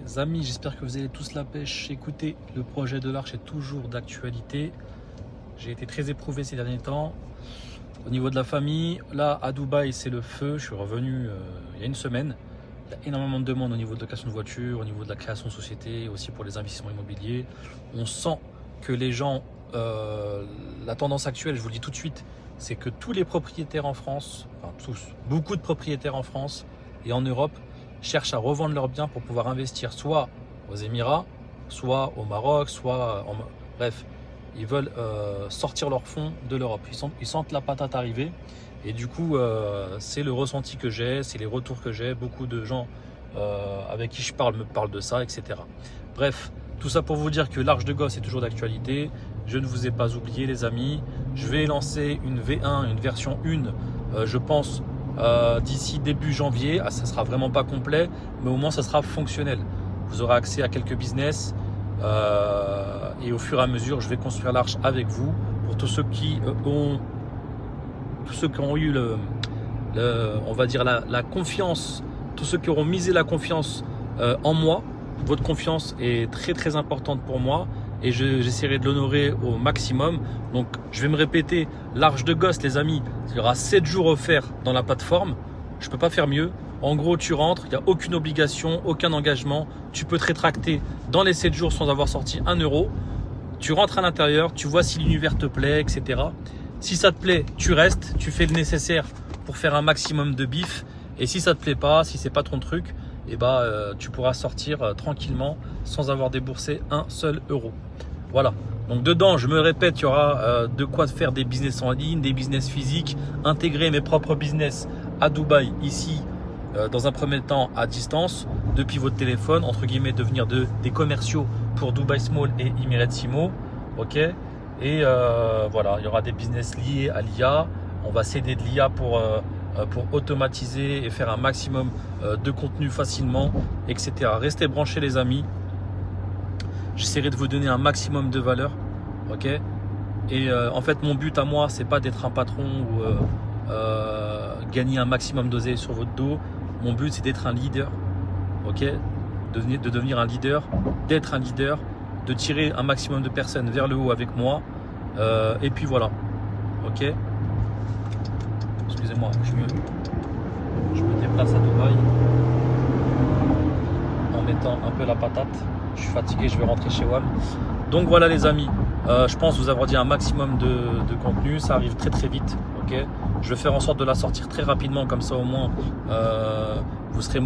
Les amis, j'espère que vous allez tous la pêche. Écoutez, le projet de l'Arche est toujours d'actualité. J'ai été très éprouvé ces derniers temps. Au niveau de la famille, là à Dubaï, c'est le feu. Je suis revenu il y a une semaine. Il y a énormément de demandes au niveau de location de voiture, au niveau de la création de société, aussi pour les investissements immobiliers. On sent que les gens, la tendance actuelle, je vous le dis tout de suite, c'est que tous les propriétaires en France, enfin tous, beaucoup de propriétaires en France et en Europe cherchent à revendre leurs biens pour pouvoir investir soit aux Émirats, soit au Maroc, bref, ils veulent sortir leurs fonds de l'Europe. Ils sentent la patate arriver et du coup, c'est le ressenti que j'ai, c'est les retours que j'ai. Beaucoup de gens avec qui je parle me parlent de ça, etc. Bref, tout ça pour vous dire que l'Arche de Gosse est toujours d'actualité. Je ne vous ai pas oublié, les amis. Je vais lancer une V1, une version 1, je pense, d'ici début janvier. Ça ne sera vraiment pas complet, mais au moins ça sera fonctionnel. Vous aurez accès à quelques business et au fur et à mesure, je vais construire l'Arche avec vous. Pour tous ceux qui ont eu on va dire la confiance, tous ceux qui auront misé la confiance en moi. Votre confiance est très très importante pour moi et j'essaierai de l'honorer au maximum. Donc je vais me répéter, l'Arche de Gosse, les amis, il y aura 7 jours offerts dans la plateforme. Je ne peux pas faire mieux. En gros, tu rentres, il n'y a aucune obligation, aucun engagement. Tu peux te rétracter dans les 7 jours sans avoir sorti 1 euro. Tu rentres à l'intérieur, tu vois si l'univers te plaît, etc. Si ça te plaît, tu restes, tu fais le nécessaire pour faire un maximum de bif. Et si ça te plaît pas, si c'est pas ton truc, tu pourras sortir tranquillement sans avoir déboursé un seul euro. Voilà. Donc dedans, je me répète, il y aura de quoi faire des business en ligne, des business physiques, intégrer mes propres business à Dubaï, ici, dans un premier temps à distance, depuis votre téléphone, entre guillemets, devenir des commerciaux pour Dubai Small et Emirates Imo. Ok. Et voilà, il y aura des business liés à l'IA. On va s'aider de l'IA pour automatiser et faire un maximum de contenu facilement, etc. Restez branchés, les amis. J'essaierai de vous donner un maximum de valeur. Ok. Et en fait, mon but à moi, c'est pas d'être un patron ou gagner un maximum d'oseille sur votre dos. Mon but, c'est d'être un leader. Ok. De devenir un leader, d'être un leader, de tirer un maximum de personnes vers le haut avec moi. Et puis voilà. Ok. Excusez-moi, je me déplace à Dubaï en mettant un peu la patate. Je suis fatigué, je vais rentrer chez WAM. Donc voilà, les amis, je pense vous avoir dit un maximum de contenu. Ça arrive très très vite. Ok. Je vais faire en sorte de la sortir très rapidement, comme ça au moins vous serez motivé.